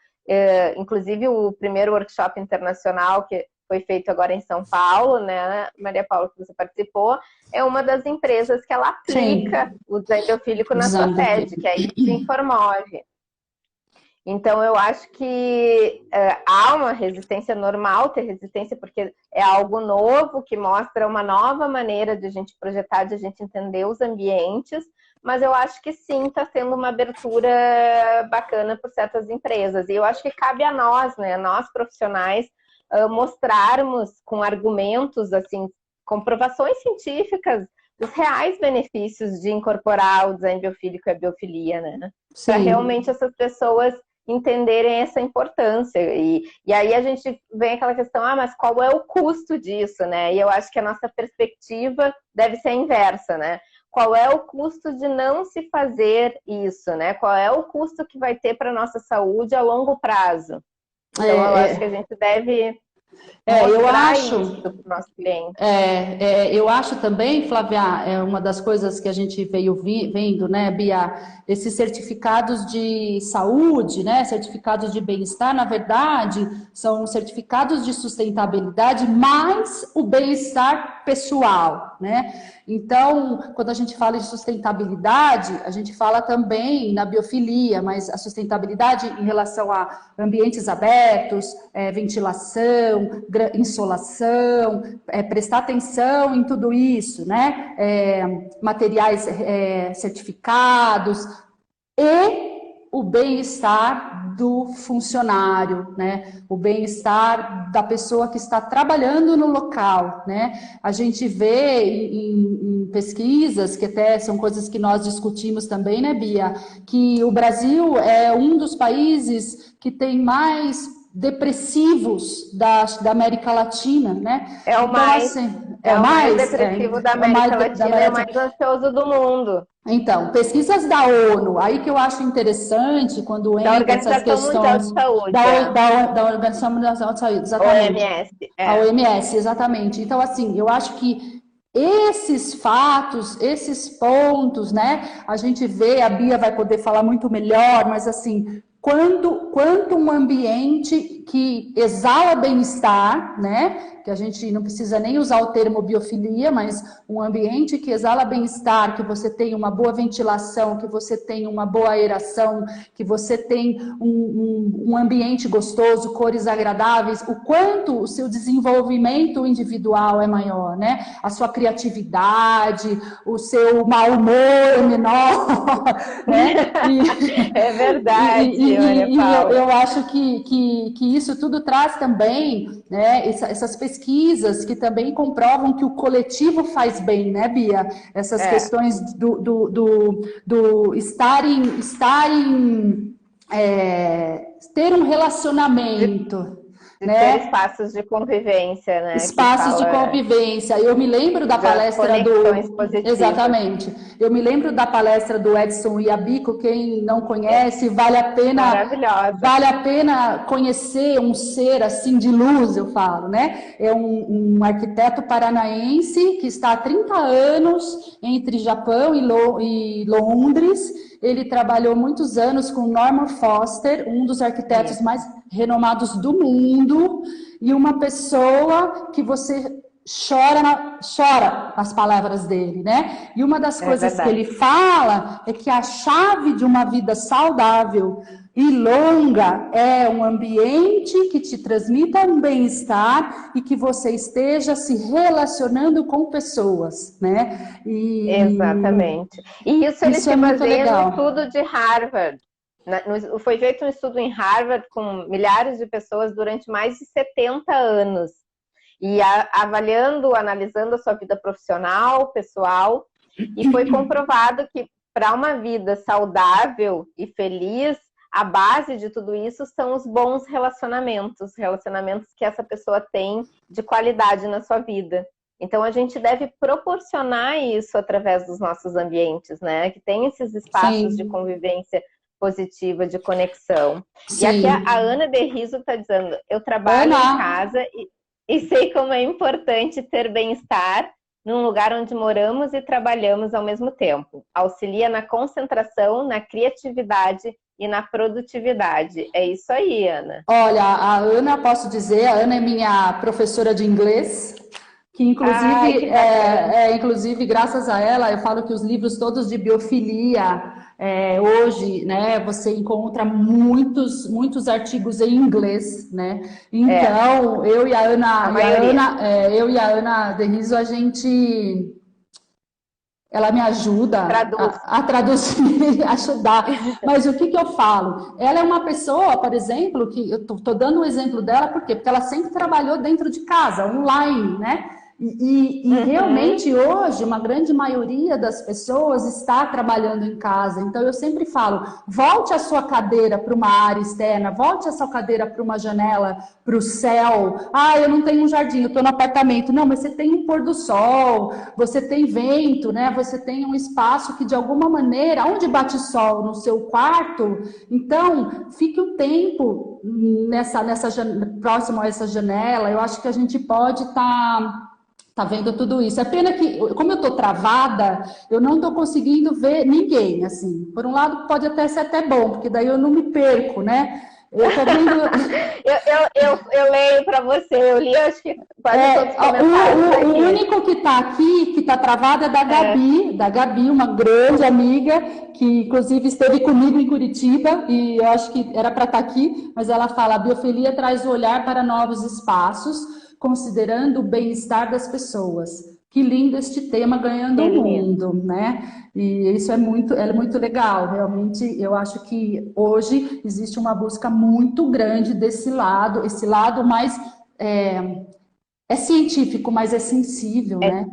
Inclusive, o primeiro workshop internacional que foi feito agora em São Paulo, né, Maria Paula, que você participou, é uma das empresas que ela aplica o design biofílico na sua sede, que é a Informove. Então, eu acho que há uma resistência normal, ter resistência, porque é algo novo, que mostra uma nova maneira de a gente projetar, de a gente entender os ambientes, mas eu acho que sim, está tendo uma abertura bacana por certas empresas. E eu acho que cabe a nós, né, nós profissionais, mostrarmos com argumentos, assim, comprovações científicas dos reais benefícios de incorporar o design biofílico e a biofilia, né? Para realmente essas pessoas entenderem essa importância. E aí a gente vem aquela questão, mas qual é o custo disso, né? E eu acho que a nossa perspectiva deve ser a inversa, né? Qual é o custo de não se fazer isso, né? Qual é o custo que vai ter para a nossa saúde a longo prazo? Então, eu acho que a gente deve mostrar isso para o nosso cliente. Eu acho também, Flávia, uma das coisas que a gente veio vendo, né, Bia, esses certificados de saúde, né, certificados de bem-estar, na verdade, são certificados de sustentabilidade mais o bem-estar pessoal, né? Então, quando a gente fala de sustentabilidade, a gente fala também na biofilia, mas a sustentabilidade em relação a ambientes abertos, ventilação, insolação, prestar atenção em tudo isso, né? Materiais certificados e o bem-estar do funcionário, né? O bem-estar da pessoa que está trabalhando no local, né? A gente vê em pesquisas, que até são coisas que nós discutimos também, né, Bia? Que o Brasil é um dos países que tem mais depressivos da América Latina, né? É o mais, assim, é o mais depressivo da América Latina, é o mais ansioso do mundo. Então, pesquisas da ONU, aí que eu acho interessante quando entra essas questões da Organização Mundial de Saúde, exatamente. OMS. A OMS, exatamente. Então, assim, eu acho que esses fatos, esses pontos, né, a gente vê, a Bia vai poder falar muito melhor, mas assim, quanto um ambiente que exala bem-estar, né? Que a gente não precisa nem usar o termo biofilia, mas um ambiente que exala bem-estar, que você tem uma boa ventilação, que você tem uma boa aeração, que você tem um ambiente gostoso, cores agradáveis, o quanto o seu desenvolvimento individual é maior, né? A sua criatividade, o seu mau humor é menor, né? É verdade, e eu acho que isso tudo traz também, né, essas pesquisas que também comprovam que o coletivo faz bem, né, Bia? Essas questões do ter um relacionamento. Ter espaços de convivência, né? Espaços de convivência. Eu me lembro da palestra Exatamente. Eu me lembro da palestra do Edson Iabico, quem não conhece, vale a pena conhecer um ser assim de luz, eu falo, né? É um arquiteto paranaense que está há 30 anos entre Japão e Londres. Ele trabalhou muitos anos com Norman Foster, um dos arquitetos mais renomados do mundo, e uma pessoa que você chora as palavras dele, né? E uma das coisas que ele fala é que a chave de uma vida saudável e longa é um ambiente que te transmita um bem-estar e que você esteja se relacionando com pessoas, né? Exatamente. E isso ele se baseia no estudo de Harvard. Foi feito um estudo em Harvard com milhares de pessoas durante mais de 70 anos. E analisando a sua vida profissional, pessoal, e foi comprovado que para uma vida saudável e feliz, a base de tudo isso são os bons relacionamentos que essa pessoa tem de qualidade na sua vida. Então, a gente deve proporcionar isso através dos nossos ambientes, né? Que tem esses espaços de convivência positiva, de conexão. Sim. E aqui a Ana Derrizo está dizendo, eu trabalho em casa e sei como é importante ter bem-estar num lugar onde moramos e trabalhamos ao mesmo tempo. Auxilia na concentração, na criatividade e na produtividade. É isso aí, Ana. Olha, a Ana, posso dizer, a Ana é minha professora de inglês, que Ai, inclusive, que bacana. inclusive, graças a ela, eu falo que os livros todos de biofilia, hoje, né, você encontra muitos artigos em inglês, né? É, Então, a maioria. eu e a Ana Derrizo, ela me ajuda Traduz. a traduzir, ajudar. Mas o que que eu falo? Ela é uma pessoa, por exemplo, que eu tô dando um exemplo dela, por quê? Porque ela sempre trabalhou dentro de casa, online, né? E Uhum. realmente hoje uma grande maioria das pessoas está trabalhando em casa. Então eu sempre falo, volte a sua cadeira para uma área externa, volte a sua cadeira para uma janela, para o céu. Ah, eu não tenho um jardim, eu estou no apartamento. Não, mas você tem um pôr do sol, você tem vento, né? Você tem um espaço que de alguma maneira, onde bate sol no seu quarto, então fique o tempo próximo a essa janela. Eu acho que a gente pode estar tá vendo tudo isso. É pena que, como eu tô travada, eu não tô conseguindo ver ninguém, assim. Por um lado, pode até ser até bom, porque daí eu não me perco, né? Eu tô vendo. Eu leio para você, eu li acho que quase todos os comentários O aqui. único que está aqui, que está travado, é É. Da Gabi, uma grande amiga, que inclusive esteve comigo em Curitiba, e eu acho que era para estar aqui, mas ela fala: a biofilia traz o olhar para novos espaços, considerando o bem-estar das pessoas. Que lindo este tema ganhando Que o lindo. mundo, né? E isso é muito legal. Realmente, eu acho que hoje existe uma busca muito grande desse lado, esse lado mais é, científico, mas é sensível, É, né?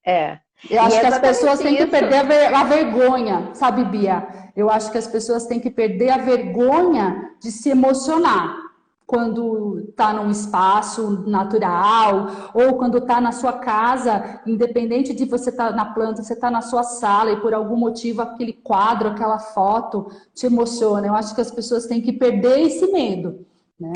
é. Eu E acho é que as pessoas exatamente têm que isso. perder a vergonha, sabe, Bia? Eu acho que as pessoas têm que perder a vergonha de se emocionar quando está num espaço natural ou quando está na sua casa, independente de você estar na planta, você está na sua sala e por algum motivo aquele quadro, aquela foto te emociona. Eu acho que as pessoas têm que perder esse medo, né?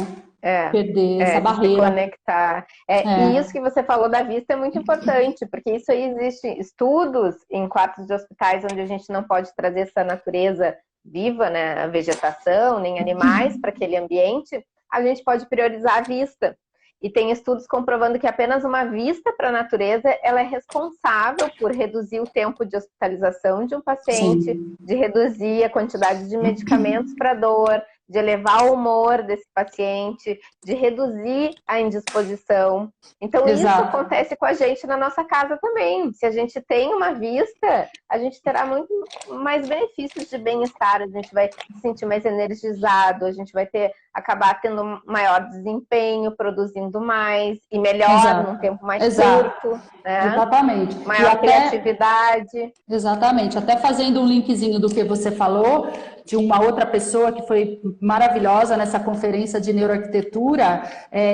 Perder essa De se barreira. conectar. E isso É. que você falou da vista é muito importante, porque isso aí existe estudos em quartos de hospitais onde a gente não pode trazer essa natureza viva, né, a vegetação, nem animais para aquele ambiente, a gente pode priorizar a vista. E tem estudos comprovando que apenas uma vista para a natureza ela é responsável por reduzir o tempo de hospitalização de um paciente, Sim, de reduzir a quantidade de medicamentos para dor, de elevar o humor desse paciente, de reduzir a indisposição. Então, isso exato. acontece com a gente na nossa casa também. Se a gente tem uma vista, a gente terá muito mais benefícios de bem-estar, a gente vai se sentir mais energizado, a gente vai acabar tendo maior desempenho, produzindo mais e melhor num Exato, tempo mais exato, curto, né? exatamente. E Maior até, criatividade. exatamente, até fazendo um linkzinho do que você falou, de uma outra pessoa que foi maravilhosa nessa conferência de neuroarquitetura,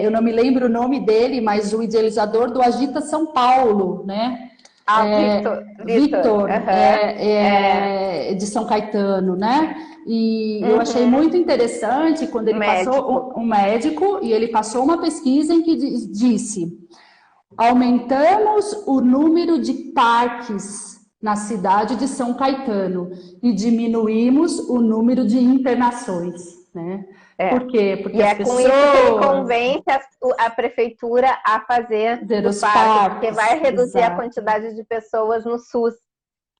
eu não me lembro o nome dele, mas o idealizador do Agita São Paulo, né? Ah, Vitor, Vitor, uhum, de São Caetano, né? E eu achei uhum, muito interessante quando ele passou, médico. um médico, e ele passou uma pesquisa em que disse: aumentamos o número de parques na cidade de São Caetano e diminuímos o número de internações, né? É. Por quê? Porque E as é com isso que ele pessoas convence a prefeitura a fazer ter os os parques, porque vai parques, reduzir a exato, quantidade de pessoas no SUS.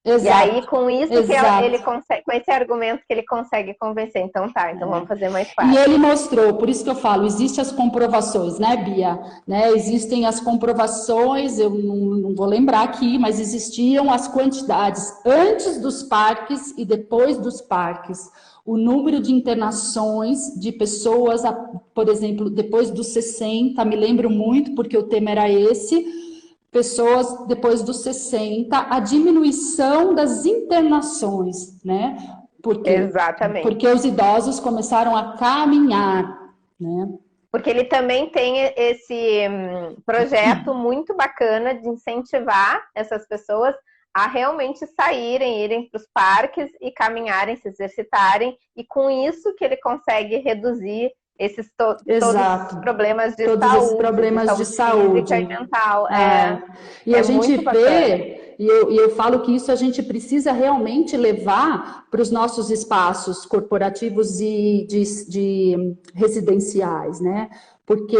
E aí, exato, com isso que ele exato. consegue, com esse argumento que ele consegue convencer. Então tá, então vamos fazer mais E parques. ele mostrou, por isso que eu falo, existem as comprovações, né, Bia? Né, existem as comprovações, eu não vou lembrar aqui, mas existiam as quantidades antes dos parques e depois dos parques. O número de internações de pessoas, por exemplo, depois dos 60, me lembro muito, porque o tema era esse, pessoas depois dos 60, a diminuição das internações, né? Porque Exatamente. os idosos começaram a caminhar, né? Porque ele também tem esse projeto muito bacana de incentivar essas pessoas a realmente saírem, irem para os parques e caminharem, se exercitarem, e com isso que ele consegue reduzir todos os problemas de todos saúde, esses problemas de saúde física e mental. E a gente muito bacana. e eu falo que isso a gente precisa realmente levar para os nossos espaços corporativos e de residenciais, né? Porque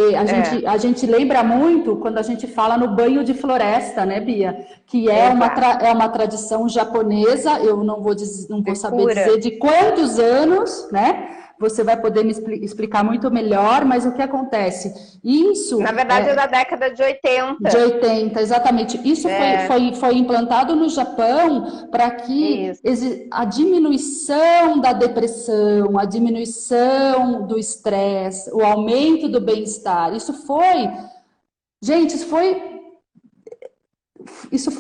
a gente lembra muito quando a gente fala no banho de floresta, né, Bia? Que é uma tradição japonesa, eu não vou saber dizer de quantos anos, né? Você vai poder me explicar muito melhor, mas o que acontece? Isso... Na verdade, é da década de 80. De 80, exatamente. Isso foi implantado no Japão para que a diminuição da depressão, a diminuição do estresse, o aumento do bem-estar, gente,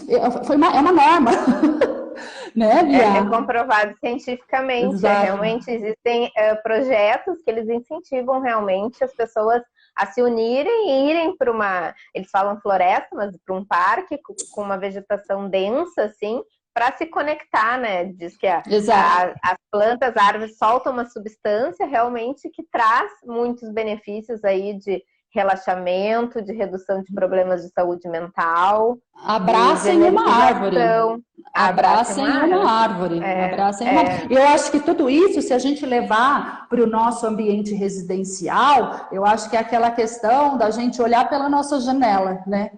é uma norma. Né, Bia? É comprovado cientificamente. Realmente existem projetos que eles incentivam realmente as pessoas a se unirem e irem para eles falam floresta, mas para um parque com uma vegetação densa, assim, para se conectar, né? Diz que as plantas, as árvores soltam uma substância realmente que traz muitos benefícios aí de relaxamento, de redução de problemas de saúde mental. Abracem uma árvore. Abracem uma árvore. Eu acho que tudo isso, se a gente levar para o nosso ambiente residencial, eu acho que é aquela questão da gente olhar pela nossa janela, né?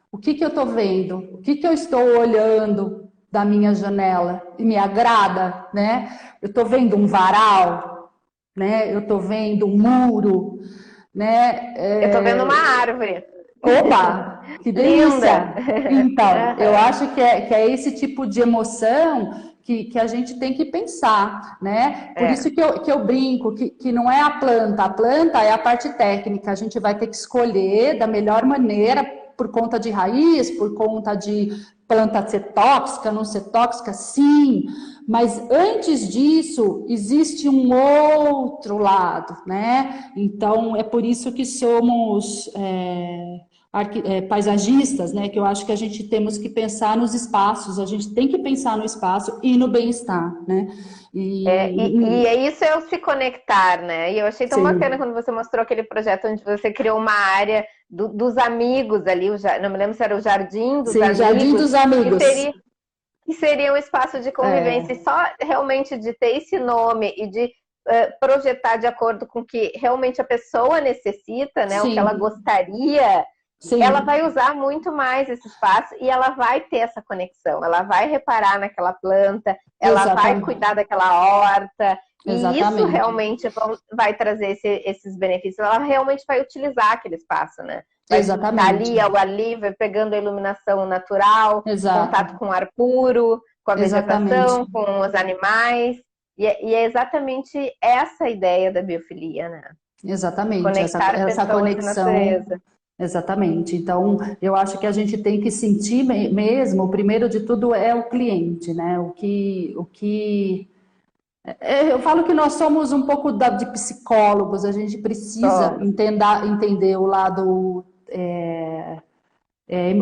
O que eu estou vendo? O que eu estou olhando da minha janela? E me agrada, né? Eu estou vendo um varal, né? Eu estou vendo um muro, né? Eu tô vendo uma árvore. Opa, que delícia! Então, eu acho que é esse tipo de emoção que a gente tem que pensar, né? Por isso que eu brinco, que não é a planta é a parte técnica, a gente vai ter que escolher da melhor maneira, por conta de raiz, por conta de planta ser tóxica, não ser tóxica, sim, mas antes disso, existe um outro lado, né? Então, é por isso que somos paisagistas, né? Que eu acho que a gente temos que pensar nos espaços, a gente tem que pensar no espaço e no bem-estar, né? E isso é o se conectar, né? E eu achei tão bacana quando você mostrou aquele projeto onde você criou uma área dos amigos ali, não me lembro se era o Jardim dos Amigos. Jardim dos Amigos. Que seria um espaço de convivência. E só realmente de ter esse nome e de projetar de acordo com o que realmente a pessoa necessita, né? O que ela gostaria... Sim. Ela vai usar muito mais esse espaço e ela vai ter essa conexão. Ela vai reparar naquela planta, ela vai cuidar daquela horta. E isso realmente vai trazer esses benefícios. Ela realmente vai utilizar aquele espaço, né? Vai estar ali ao ar livre, pegando a iluminação natural, contato com o ar puro, com a vegetação, com os animais. E é exatamente essa a ideia da biofilia, né? Exatamente, conectar essa conexão. Exatamente. Então, eu acho que a gente tem que sentir mesmo, o primeiro de tudo é o cliente, né? Eu falo que nós somos um pouco de psicólogos, a gente precisa entender o lado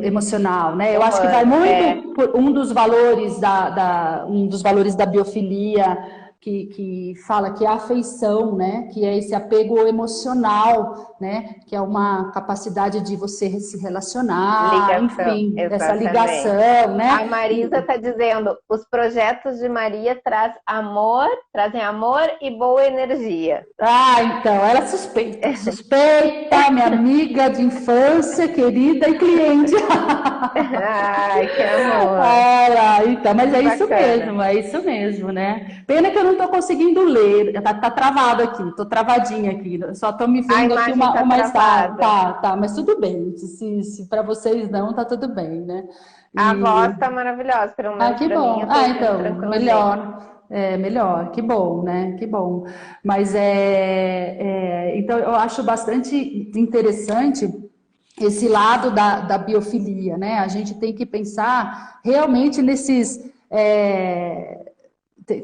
emocional, né? Eu acho que vai muito por um dos valores da biofilia, que fala que é a afeição, né? Que é esse apego emocional, né? Que é uma capacidade de você se relacionar, enfim, essa ligação, né? A Marisa está dizendo, os projetos de Maria trazem amor e boa energia. Então, ela suspeita, minha amiga de infância, querida e cliente. Ai, que amor. Então, mas é isso mesmo, né? Pena que eu não estou conseguindo ler, tá travado aqui, tô travadinha aqui, só tô me vendo aqui uma estátua. Tá, mas tudo bem, se para vocês não, tá tudo bem, né? A voz tá maravilhosa, pelo menos que bom. Então, melhor, que bom, né? Que bom. Mas então eu acho bastante interessante esse lado da biofilia, né? A gente tem que pensar realmente nesses...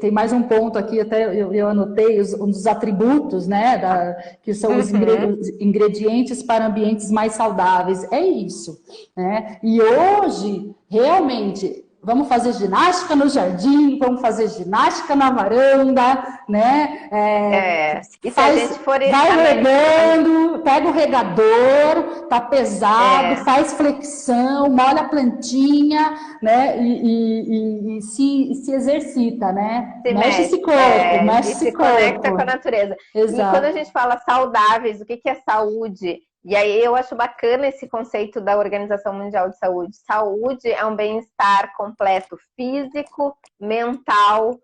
Tem mais um ponto aqui, até eu anotei, um dos atributos, né, que são os ingredientes para ambientes mais saudáveis. É isso, né? E hoje, realmente, Vamos fazer ginástica no jardim, vamos fazer ginástica na varanda, né? E se a gente for vai regando, pega o regador, tá pesado, faz flexão, molha a plantinha, né? E se exercita, né? Mexe esse corpo, mexe esse corpo. Conecta com a natureza. Exato. E quando a gente fala saudáveis, o que é saúde? E aí eu acho bacana esse conceito da Organização Mundial de Saúde. Saúde é um bem-estar completo, físico, mental,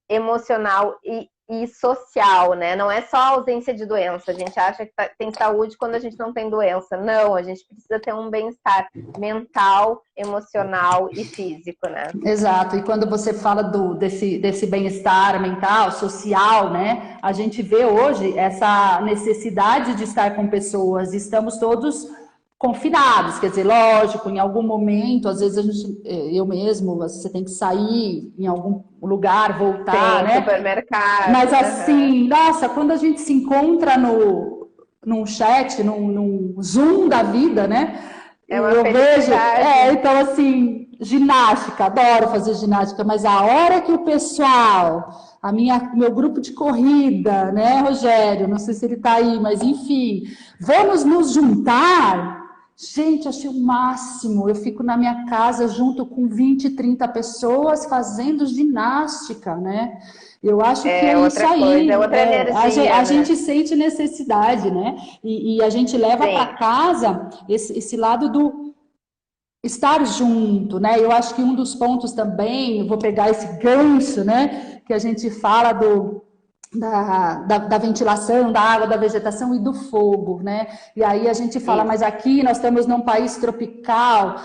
emocional e social, né? Não é só ausência de doença. A gente acha que tem saúde quando a gente não tem doença. Não, a gente precisa ter um bem-estar mental, emocional e físico, né? Exato. E quando você fala desse bem-estar mental, social, né? A gente vê hoje essa necessidade de estar com pessoas. Estamos todos confinados, quer dizer, lógico, em algum momento, às vezes eu mesmo, você tem que sair em algum lugar, voltar, sim, né? Supermercado. Mas assim, nossa, quando a gente se encontra num chat, num Zoom da vida, né? Eu vejo, então assim, ginástica, adoro fazer ginástica, mas a hora que o pessoal, meu grupo de corrida, né, Rogério, não sei se ele tá aí, mas enfim, vamos nos juntar. Gente, achei o máximo. Eu fico na minha casa junto com 20, 30 pessoas fazendo ginástica, né? Eu acho que é isso aí. Coisa, outra energia, a gente sente necessidade, né? E a gente leva para casa esse lado do estar junto, né? Eu acho que um dos pontos também, eu vou pegar esse gancho, né? Que a gente fala da ventilação, da água, da vegetação e do fogo, né? E aí a gente fala, mas aqui nós estamos num país tropical,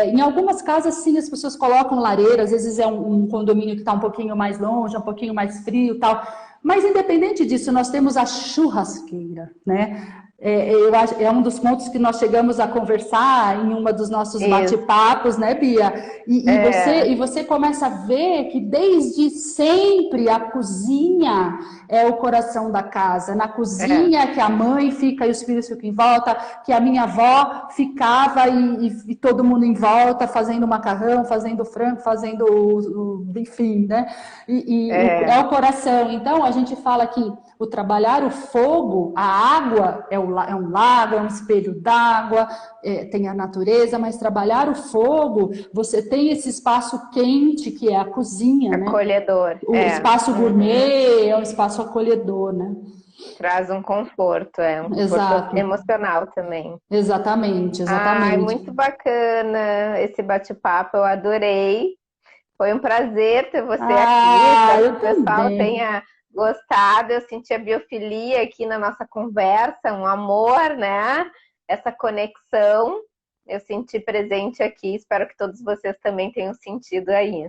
em algumas casas sim as pessoas colocam lareira, às vezes é um condomínio que está um pouquinho mais longe, um pouquinho mais frio e tal, mas independente disso, nós temos a churrasqueira, né? Eu acho, é um dos pontos que nós chegamos a conversar em uma dos nossos bate-papos, né, Bia? E você começa a ver que desde sempre a cozinha é o coração da casa. Na cozinha que a mãe fica e os filhos ficam em volta, que a minha avó ficava e todo mundo em volta fazendo macarrão, fazendo frango, fazendo enfim, né? É o coração. Então a gente fala que o trabalhar o fogo, a água é um lago, é um espelho d'água, tem a natureza, mas trabalhar o fogo, você tem esse espaço quente que é a cozinha, acolhedor. Né? O espaço gourmet é um espaço acolhedor, né? Traz um conforto, um conforto emocional também. Exatamente. Ai, muito bacana esse bate-papo, eu adorei. Foi um prazer ter você aqui, espero que o pessoal tenha gostado. Eu senti a biofilia aqui na nossa conversa, um amor, né? Essa conexão, eu senti presente aqui, espero que todos vocês também tenham sentido aí.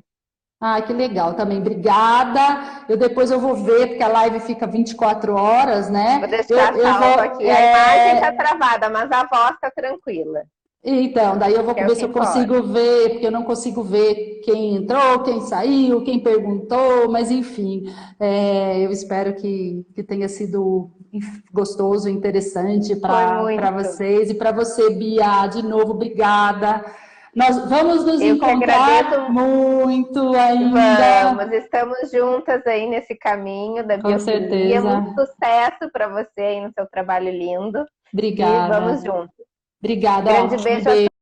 Que legal também, obrigada. Depois eu vou ver, porque a live fica 24 horas, né? Vou deixar salvo aqui, a imagem tá travada, mas a voz tá tranquila. Então, daí eu vou ver se eu consigo ver, porque eu não consigo ver quem entrou, quem saiu, quem perguntou, mas enfim, eu espero que tenha sido gostoso, interessante para vocês. E para você, Bia, de novo, obrigada. Nós vamos nos encontrar muito ainda. Vamos, estamos juntas aí nesse caminho da biofilia. Com certeza. Muito sucesso para você aí no seu trabalho lindo. Obrigada. E vamos juntos. Obrigada. Grande beijo a